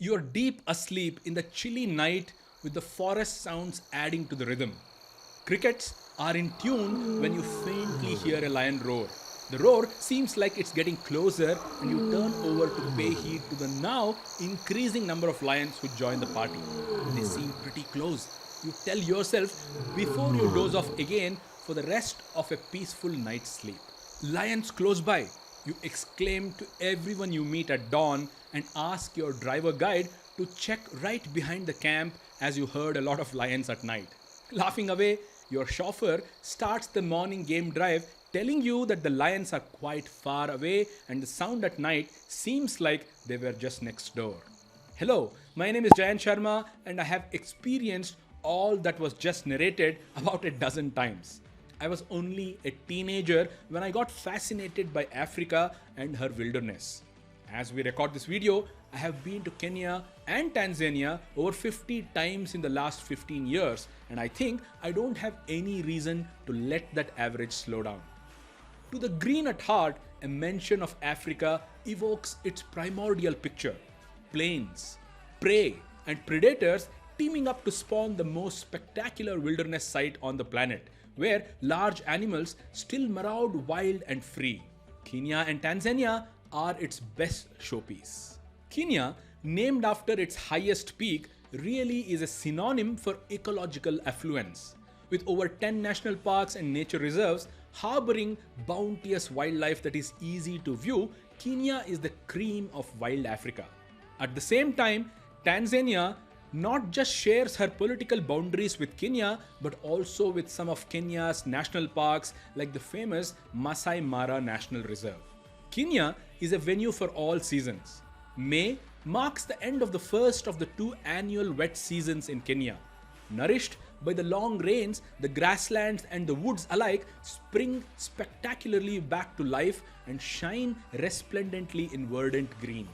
You are deep asleep in the chilly night with the forest sounds adding to the rhythm. Crickets are in tune when you faintly hear a lion roar. The roar seems like it's getting closer, and you turn over to pay heed to the now increasing number of lions who join the party. They seem pretty close. You tell yourself before you doze off again for the rest of a peaceful night's sleep. Lions close by, you exclaim to everyone you meet at dawn and ask your driver guide to check right behind the camp as you heard a lot of lions at night. Laughing away, your chauffeur starts the morning game drive telling you that the lions are quite far away and the sound at night seems like they were just next door. Hello, my name is Jayanth Sharma and I have experienced all that was just narrated about a dozen times. I was only a teenager when I got fascinated by Africa and her wilderness. As we record this video, I have been to Kenya and Tanzania over 50 times in the last 15 years, and I think I don't have any reason to let that average slow down. To the green at heart, a mention of Africa evokes its primordial picture: plains, prey, and predators teaming up to spawn the most spectacular wilderness site on the planet, where large animals still maraud wild and free. Kenya and Tanzania are its best showpiece. Kenya, named after its highest peak, really is a synonym for ecological affluence. With over 10 national parks and nature reserves harboring bounteous wildlife that is easy to view, Kenya is the cream of wild Africa. At the same time, Tanzania not just shares her political boundaries with Kenya, but also with some of Kenya's national parks like the famous Masai Mara National Reserve. Kenya is a venue for all seasons. May marks the end of the first of the two annual wet seasons in Kenya. Nourished by the long rains, the grasslands and the woods alike spring spectacularly back to life and shine resplendently in verdant green.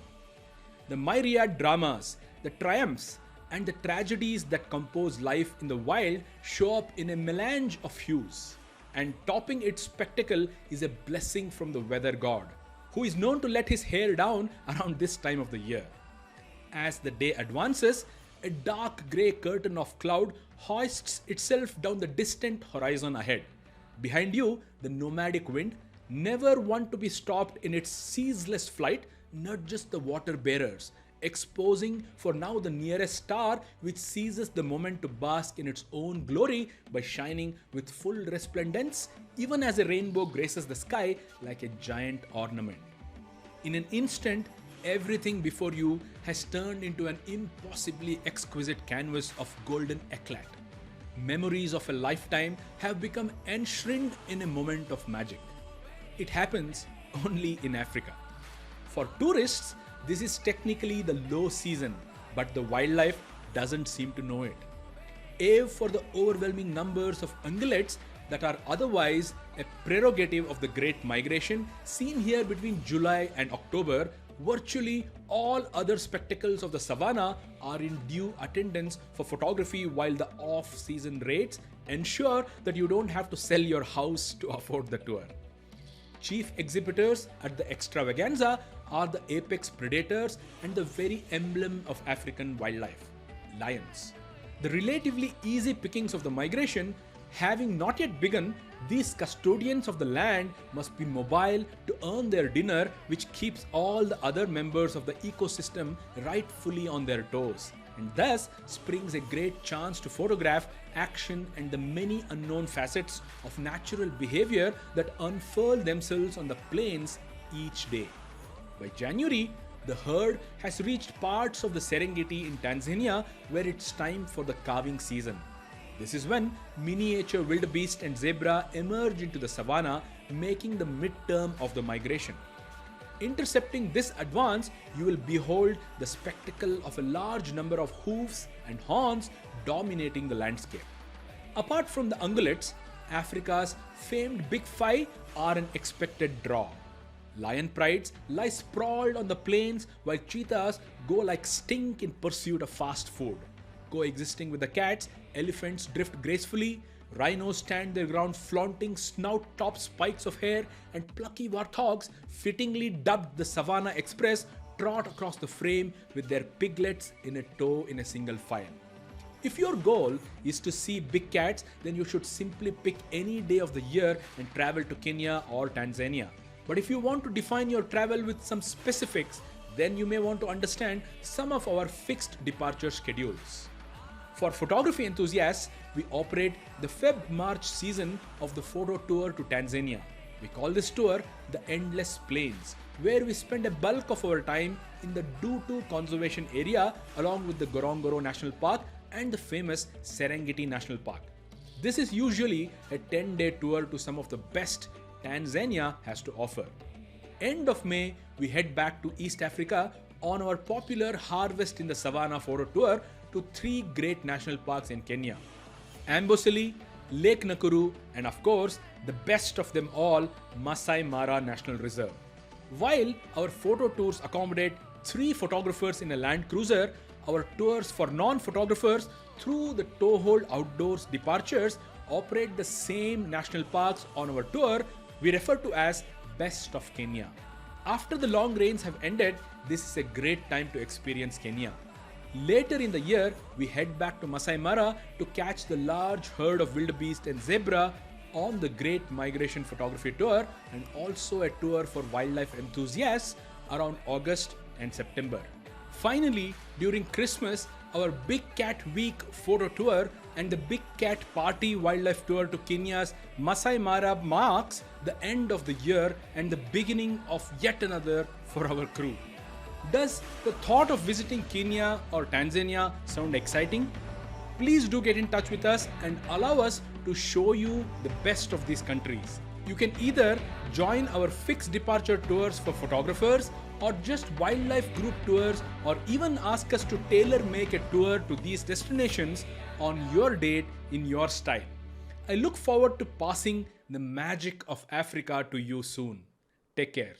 The myriad dramas, the triumphs, and the tragedies that compose life in the wild show up in a melange of hues. And topping its spectacle is a blessing from the weather god, who is known to let his hair down around this time of the year. As the day advances, a dark grey curtain of cloud hoists itself down the distant horizon ahead. Behind you, the nomadic wind, never one to be stopped in its ceaseless flight, nudges the water bearers, exposing for now the nearest star, which seizes the moment to bask in its own glory by shining with full resplendence, even as a rainbow graces the sky like a giant ornament. In an instant, everything before you has turned into an impossibly exquisite canvas of golden eclat. Memories of a lifetime have become enshrined in a moment of magic. It happens only in Africa. For tourists, this is technically the low season, but the wildlife doesn't seem to know it. Ave for the overwhelming numbers of ungulates that are otherwise a prerogative of the Great Migration, seen here between July and October, virtually all other spectacles of the savannah are in due attendance for photography, while the off-season rates ensure that you don't have to sell your house to afford the tour. Chief exhibitors at the extravaganza are the apex predators and the very emblem of African wildlife, lions. The relatively easy pickings of the migration having not yet begun, these custodians of the land must be mobile to earn their dinner, which keeps all the other members of the ecosystem rightfully on their toes, and thus springs a great chance to photograph action and the many unknown facets of natural behavior that unfurl themselves on the plains each day. By January, the herd has reached parts of the Serengeti in Tanzania, where it's time for the calving season. This is when miniature wildebeest and zebra emerge into the savannah, making the midterm of the migration. Intercepting this advance, you will behold the spectacle of a large number of hooves and horns dominating the landscape. Apart from the ungulates, Africa's famed Big Five are an expected draw. Lion prides lie sprawled on the plains, while cheetahs go like stink in pursuit of fast food. Coexisting with the cats, elephants drift gracefully, rhinos stand their ground flaunting snout-topped spikes of hair, and plucky warthogs, fittingly dubbed the Savannah Express, trot across the frame with their piglets in a tow in a single file. If your goal is to see big cats, then you should simply pick any day of the year and travel to Kenya or Tanzania. But if you want to define your travel with some specifics, then you may want to understand some of our fixed departure schedules. For photography enthusiasts, we operate the Feb-March season of the photo tour to Tanzania. We call this tour the Endless Plains, where we spend a bulk of our time in the Dutu Conservation Area along with the Ngorongoro National Park and the famous Serengeti National Park. This is usually a 10-day tour to some of the best Tanzania has to offer. End of May, we head back to East Africa on our popular Harvest in the Savannah photo tour to 3 great national parks in Kenya: Amboseli, Lake Nakuru, and of course, the best of them all, Masai Mara National Reserve. While our photo tours accommodate 3 photographers in a Land Cruiser, our tours for non-photographers through the Toehold Outdoors departures operate the same national parks on our tour we refer to as Best of Kenya. After the long rains have ended, this is a great time to experience Kenya. Later in the year, we head back to Masai Mara to catch the large herd of wildebeest and zebra on the Great Migration Photography Tour, and also a tour for wildlife enthusiasts around August and September. Finally, during Christmas, our Big Cat Week photo tour and the Big Cat Party wildlife tour to Kenya's Masai Mara marks the end of the year and the beginning of yet another for our crew. Does the thought of visiting Kenya or Tanzania sound exciting? Please do get in touch with us and allow us to show you the best of these countries. You can either join our fixed departure tours for photographers or just wildlife group tours, or even ask us to tailor make a tour to these destinations on your date in your style. I look forward to passing the magic of Africa to you soon. Take care.